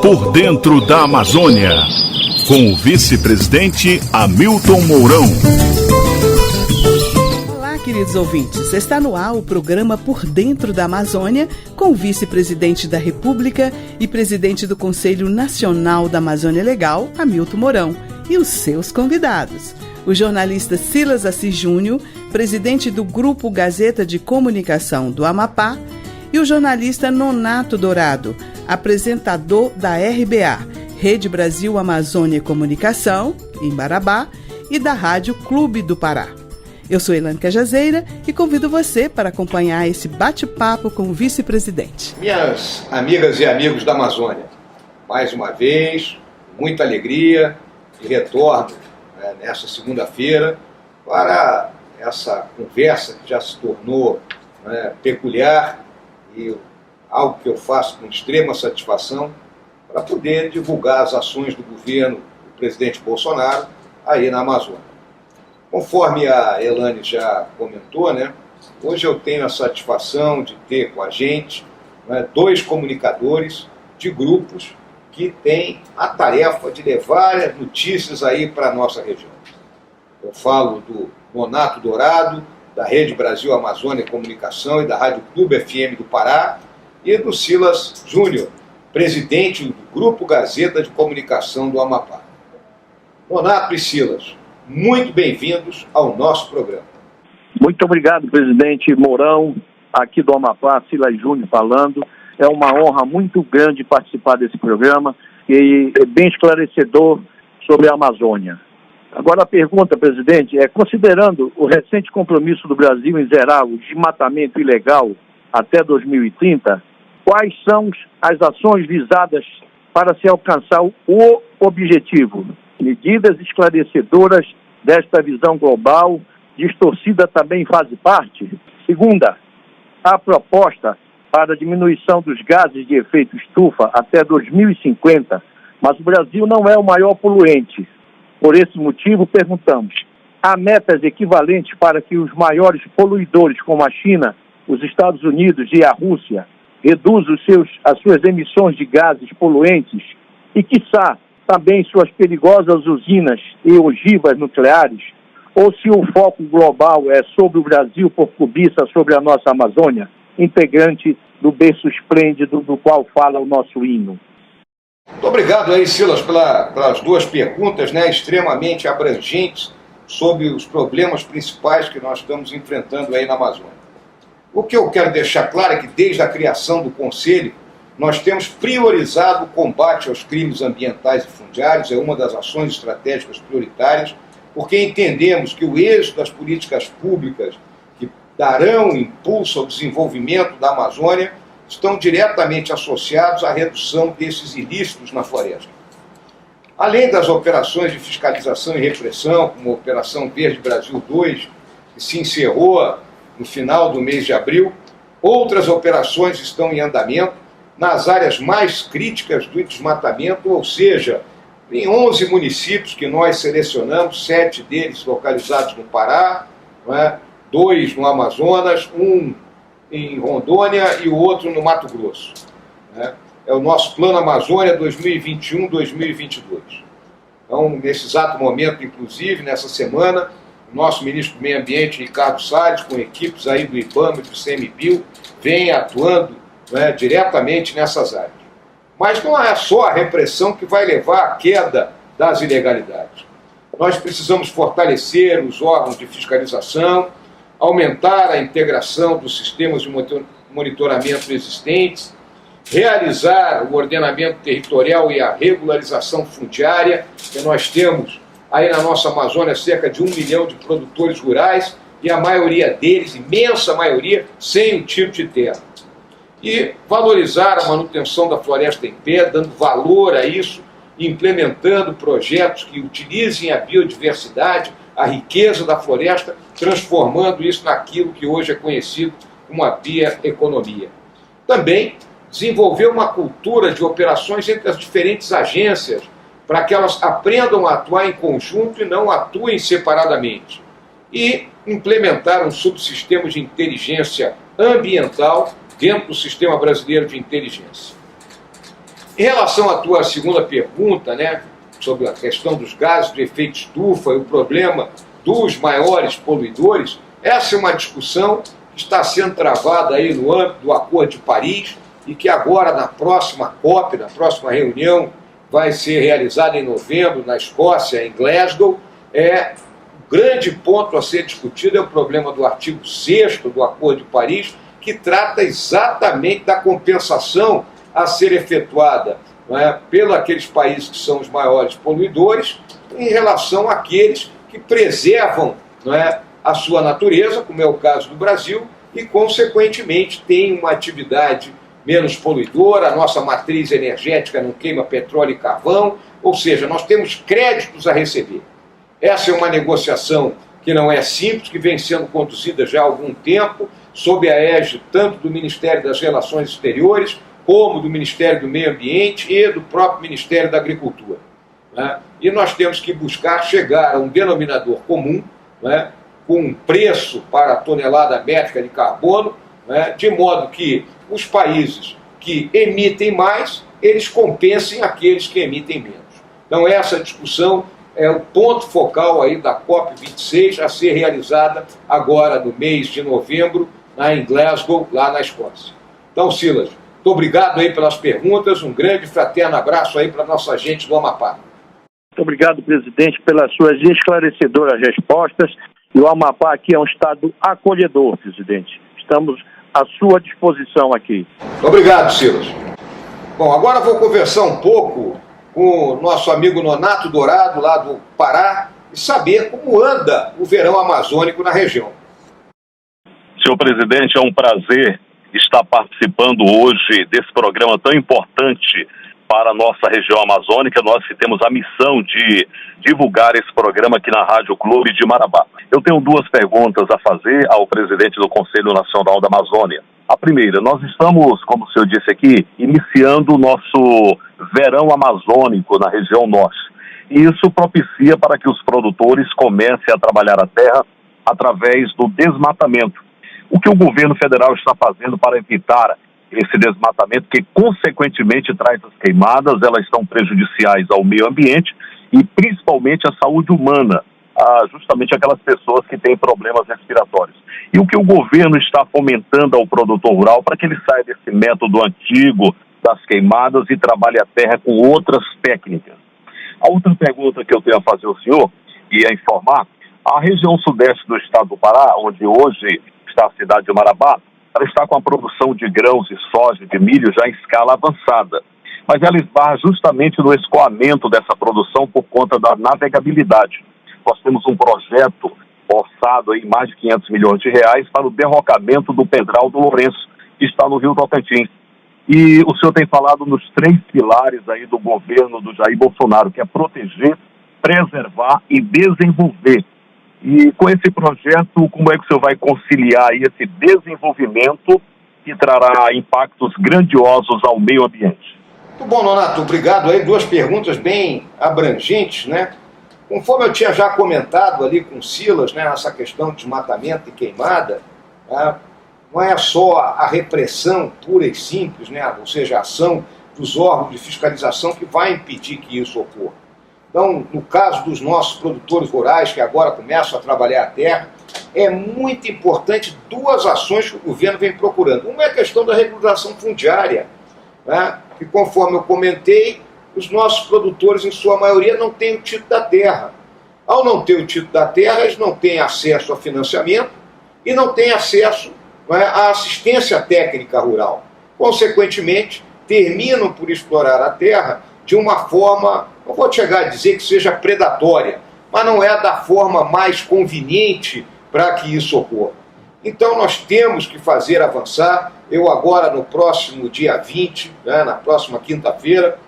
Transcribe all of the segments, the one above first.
Por dentro da Amazônia, com o vice-presidente Hamilton Mourão. Olá, queridos ouvintes. Está no ar o programa Por Dentro da Amazônia, com o vice-presidente da República e presidente do Conselho Nacional da Amazônia Legal, Hamilton Mourão, e os seus convidados. O jornalista Silas Assis Júnior, presidente do Grupo Gazeta de Comunicação do Amapá, e o jornalista Nonato Dourado, apresentador da RBA, Rede Brasil Amazônia Comunicação, em Marabá, e da Rádio Clube do Pará. Eu sou Elaine Cajazeira e convido você para acompanhar esse bate-papo com o vice-presidente. Minhas amigas e amigos da Amazônia, mais uma vez, muita alegria e retorno nessa segunda-feira para essa conversa que já se tornou peculiar e algo que eu faço com extrema satisfação para poder divulgar as ações do governo do presidente Bolsonaro aí na Amazônia. Conforme a Elaine já comentou, hoje eu tenho a satisfação de ter com a gente dois comunicadores de grupos que têm a tarefa de levar notícias aí para a nossa região. Eu falo do Nonato Dourado, da Rede Brasil Amazônia Comunicação e da Rádio Clube FM do Pará, e do Silas Júnior, presidente do Grupo Gazeta de Comunicação do Amapá. Nonato e Silas, muito bem-vindos ao nosso programa. Muito obrigado, presidente Mourão, aqui do Amapá, Silas Júnior falando. É uma honra muito grande participar desse programa e é bem esclarecedor sobre a Amazônia. Agora a pergunta, presidente, considerando o recente compromisso do Brasil em zerar o desmatamento ilegal até 2030, quais são as ações visadas para se alcançar o objetivo? Medidas esclarecedoras desta visão global, distorcida também faz parte? Segunda, a proposta para a diminuição dos gases de efeito estufa até 2050, mas o Brasil não é o maior poluente. Por esse motivo, perguntamos, há metas equivalentes para que os maiores poluidores, como a China, os Estados Unidos e a Rússia, reduzam as suas emissões de gases poluentes e, quiçá, também suas perigosas usinas e ogivas nucleares? Ou se o foco global é sobre o Brasil por cobiça sobre a nossa Amazônia, integrante do berço esplêndido do qual fala o nosso hino? Muito obrigado aí, Silas, pelas duas perguntas extremamente abrangentes sobre os problemas principais que nós estamos enfrentando aí na Amazônia. O que eu quero deixar claro é que desde a criação do Conselho, nós temos priorizado o combate aos crimes ambientais e fundiários, é uma das ações estratégicas prioritárias, porque entendemos que o êxito das políticas públicas que darão impulso ao desenvolvimento da Amazônia estão diretamente associados à redução desses ilícitos na floresta. Além das operações de fiscalização e repressão, como a Operação Verde Brasil 2, que se encerrou no final do mês de abril, outras operações estão em andamento nas áreas mais críticas do desmatamento, ou seja, em 11 municípios que nós selecionamos, 7 deles localizados no Pará, 2 no Amazonas, 1 em Rondônia e o outro no Mato Grosso. É o nosso Plano Amazônia 2021-2022. Então, nesse exato momento, inclusive, nessa semana, o nosso ministro do Meio Ambiente, Ricardo Salles, com equipes aí do IBAMA e do CMBio, vem atuando diretamente nessas áreas. Mas não é só a repressão que vai levar à queda das ilegalidades. Nós precisamos fortalecer os órgãos de fiscalização, aumentar a integração dos sistemas de monitoramento existentes, realizar o ordenamento territorial e a regularização fundiária, que nós temos aí na nossa Amazônia cerca de 1 milhão de produtores rurais, e a maioria deles, imensa maioria, sem o tipo de terra. E valorizar a manutenção da floresta em pé, dando valor a isso, e implementando projetos que utilizem a biodiversidade, a riqueza da floresta, transformando isso naquilo que hoje é conhecido como a bioeconomia. Também desenvolver uma cultura de operações entre as diferentes agências, para que elas aprendam a atuar em conjunto e não atuem separadamente. E implementar um subsistema de inteligência ambiental dentro do sistema brasileiro de inteligência. Em relação à tua segunda pergunta, né, sobre a questão dos gases de efeito estufa e o problema dos maiores poluidores, essa é uma discussão que está sendo travada aí no âmbito do Acordo de Paris e que agora na próxima COP, na próxima reunião, vai ser realizada em novembro na Escócia, em Glasgow. O grande ponto a ser discutido é o problema do artigo 6º do Acordo de Paris, que trata exatamente da compensação a ser efetuada, não é, pelos aqueles países que são os maiores poluidores em relação àqueles que preservam, não é, a sua natureza, como é o caso do Brasil, e consequentemente tem uma atividade menos poluidora, a nossa matriz energética não queima petróleo e carvão, ou seja, nós temos créditos a receber. Essa é uma negociação que não é simples, que vem sendo conduzida já há algum tempo, sob a égide tanto do Ministério das Relações Exteriores, como do Ministério do Meio Ambiente e do próprio Ministério da Agricultura, né? E nós temos que buscar chegar a um denominador comum, né, com um preço para a tonelada métrica de carbono, né, de modo que os países que emitem mais, eles compensem aqueles que emitem menos. Então essa discussão é o ponto focal aí da COP26 a ser realizada agora no mês de novembro, em Glasgow, lá na Escócia. Então, Silas, muito obrigado aí pelas perguntas, um grande fraterno abraço aí para a nossa gente do Amapá. Muito obrigado, presidente, pelas suas esclarecedoras respostas. E o Amapá aqui é um estado acolhedor, presidente. Estamos à sua disposição aqui. Obrigado, Silas. Bom, agora vou conversar um pouco com o nosso amigo Nonato Dourado, lá do Pará, e saber como anda o verão amazônico na região. Senhor presidente, é um prazer estar participando hoje desse programa tão importante para a nossa região amazônica. Nós que temos a missão de divulgar esse programa aqui na Rádio Clube de Marabá. Eu tenho duas perguntas a fazer ao presidente do Conselho Nacional da Amazônia. A primeira, nós estamos, como o senhor disse aqui, iniciando o nosso verão amazônico na região norte. E isso propicia para que os produtores comecem a trabalhar a terra através do desmatamento. O que o governo federal está fazendo para evitar esse desmatamento, que consequentemente traz as queimadas, elas são prejudiciais ao meio ambiente e principalmente à saúde humana, justamente aquelas pessoas que têm problemas respiratórios. E o que o governo está fomentando ao produtor rural para que ele saia desse método antigo das queimadas e trabalhe a terra com outras técnicas. A outra pergunta que eu tenho a fazer ao senhor e a informar, a região sudeste do estado do Pará, onde hoje está a cidade de Marabá, ela está com a produção de grãos de soja e de milho já em escala avançada. Mas ela esbarra justamente no escoamento dessa produção por conta da navegabilidade. Nós temos um projeto orçado aí mais de 500 milhões de reais para o derrocamento do Pedral do Lourenço, que está no Rio Tocantins. E o senhor tem falado nos 3 pilares aí do governo do Jair Bolsonaro, que é proteger, preservar e desenvolver. E com esse projeto, como é que o senhor vai conciliar aí esse desenvolvimento que trará impactos grandiosos ao meio ambiente? Muito bom, Nonato, obrigado aí. 2 perguntas bem abrangentes, né? Conforme eu tinha já comentado ali com o Silas, né, essa questão de desmatamento e queimada, né, não é só a repressão pura e simples, né, ou seja, a ação dos órgãos de fiscalização que vai impedir que isso ocorra. Então, no caso dos nossos produtores rurais, que agora começam a trabalhar a terra, é muito importante 2 ações que o governo vem procurando. Uma é a questão da regularização fundiária, né, que, conforme eu comentei, os nossos produtores, em sua maioria, não têm o título da terra. Ao não ter o título da terra, eles não têm acesso a financiamento e não têm acesso, né, à assistência técnica rural. Consequentemente, terminam por explorar a terra de uma forma, não vou chegar a dizer que seja predatória, mas não é da forma mais conveniente para que isso ocorra. Então nós temos que fazer avançar. Eu agora, no próximo dia 20, né, na próxima quinta-feira,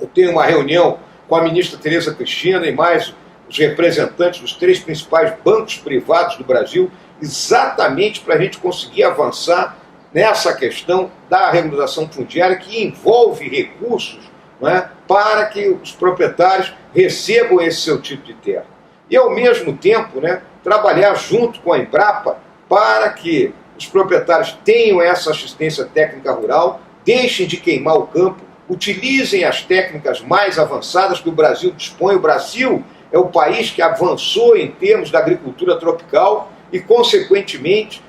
eu tenho uma reunião com a ministra Tereza Cristina e mais os representantes dos 3 principais bancos privados do Brasil, exatamente para a gente conseguir avançar nessa questão da regularização fundiária, que envolve recursos, né, para que os proprietários recebam esse seu tipo de terra. E, ao mesmo tempo, né, trabalhar junto com a Embrapa para que os proprietários tenham essa assistência técnica rural, deixem de queimar o campo, utilizem as técnicas mais avançadas que o Brasil dispõe. O Brasil é o país que avançou em termos da agricultura tropical e, consequentemente,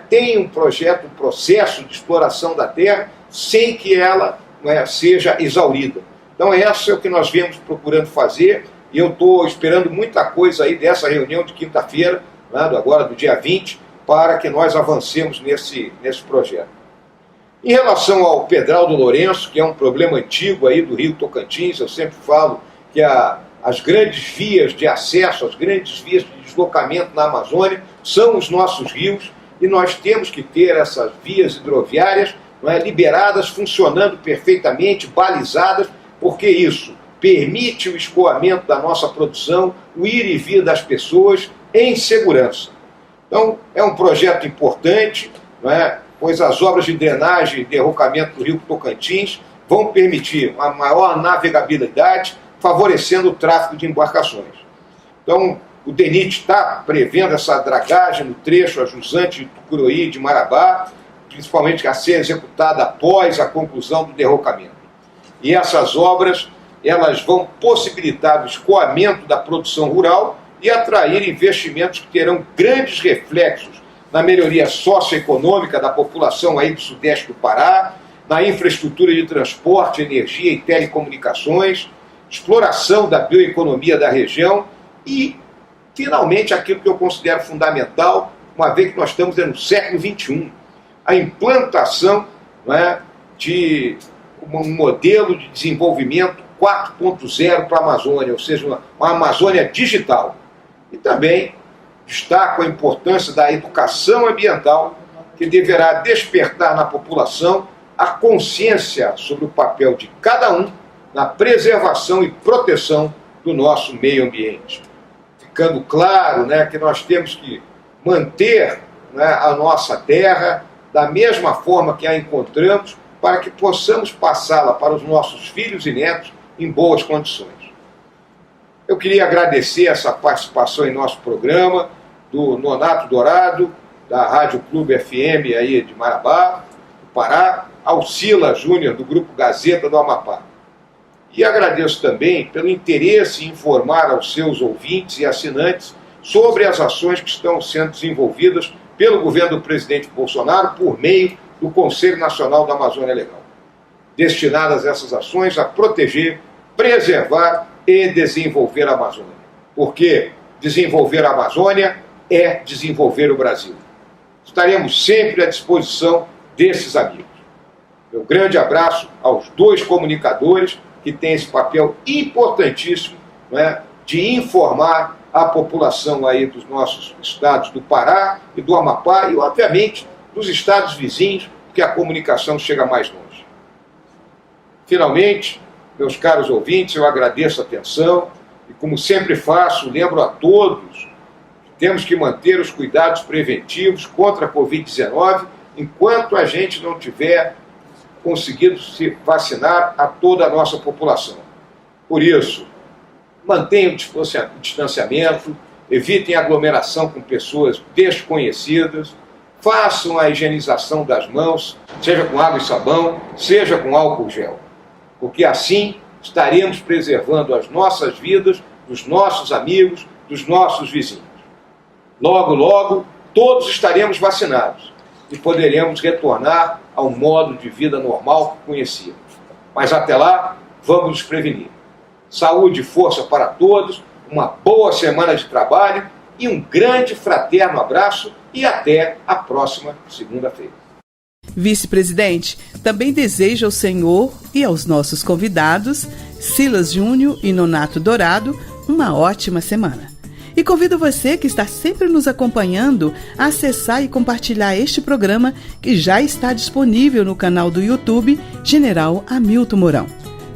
tem um processo de exploração da terra sem que ela seja exaurida. Então, isso é o que nós viemos procurando fazer, e eu estou esperando muita coisa aí dessa reunião de quinta-feira, agora do dia 20, para que nós avancemos nesse projeto. Em relação ao Pedral do Lourenço, que é um problema antigo aí do Rio Tocantins, eu sempre falo que as grandes vias de acesso, as grandes vias de deslocamento na Amazônia são os nossos rios, e nós temos que ter essas vias hidroviárias liberadas, funcionando perfeitamente, balizadas, porque isso permite o escoamento da nossa produção, o ir e vir das pessoas em segurança. Então, é um projeto importante, pois as obras de drenagem e derrocamento do Rio Tocantins vão permitir uma maior navegabilidade, favorecendo o tráfego de embarcações. Então, o DENIT está prevendo essa dragagem no trecho a jusante de Tucuruí e de Marabá, principalmente a ser executada após a conclusão do derrocamento. E essas obras, elas vão possibilitar o escoamento da produção rural e atrair investimentos que terão grandes reflexos na melhoria socioeconômica da população aí do sudeste do Pará, na infraestrutura de transporte, energia e telecomunicações, exploração da bioeconomia da região e, finalmente, aquilo que eu considero fundamental, uma vez que nós estamos no século XXI, a implantação de um modelo de desenvolvimento 4.0 para a Amazônia, ou seja, uma Amazônia digital. E também destaco a importância da educação ambiental, que deverá despertar na população a consciência sobre o papel de cada um na preservação e proteção do nosso meio ambiente. Ficando claro que nós temos que manter a nossa terra da mesma forma que a encontramos, para que possamos passá-la para os nossos filhos e netos em boas condições. Eu queria agradecer essa participação em nosso programa, do Nonato Dourado, da Rádio Clube FM aí de Marabá, do Pará, ao Silas Júnior, do Grupo Gazeta do Amapá. E agradeço também pelo interesse em informar aos seus ouvintes e assinantes sobre as ações que estão sendo desenvolvidas pelo governo do presidente Bolsonaro por meio do Conselho Nacional da Amazônia Legal, destinadas essas ações a proteger, preservar e desenvolver a Amazônia. Porque desenvolver a Amazônia é desenvolver o Brasil. Estaremos sempre à disposição desses amigos. Meu grande abraço aos dois comunicadores que têm esse papel importantíssimo de informar a população aí dos nossos estados do Pará e do Amapá e, obviamente, dos estados vizinhos, porque a comunicação chega mais longe. Finalmente, meus caros ouvintes, eu agradeço a atenção e, como sempre faço, lembro a todos que temos que manter os cuidados preventivos contra a Covid-19 enquanto a gente não tiver conseguido se vacinar a toda a nossa população. Por isso, mantenham o distanciamento, evitem aglomeração com pessoas desconhecidas, façam a higienização das mãos, seja com água e sabão, seja com álcool gel, porque assim estaremos preservando as nossas vidas, dos nossos amigos, dos nossos vizinhos. Logo, logo, todos estaremos vacinados e poderemos retornar ao modo de vida normal que conhecíamos. Mas até lá, vamos nos prevenir. Saúde e força para todos, uma boa semana de trabalho e um grande fraterno abraço e até a próxima segunda-feira. Vice-presidente, também desejo ao senhor e aos nossos convidados, Silas Júnior e Nonato Dourado, uma ótima semana. E convido você que está sempre nos acompanhando a acessar e compartilhar este programa que já está disponível no canal do YouTube General Hamilton Mourão.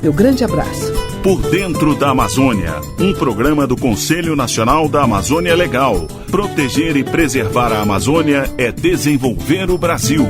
Meu grande abraço. Por Dentro da Amazônia, um programa do Conselho Nacional da Amazônia Legal. Proteger e preservar a Amazônia é desenvolver o Brasil.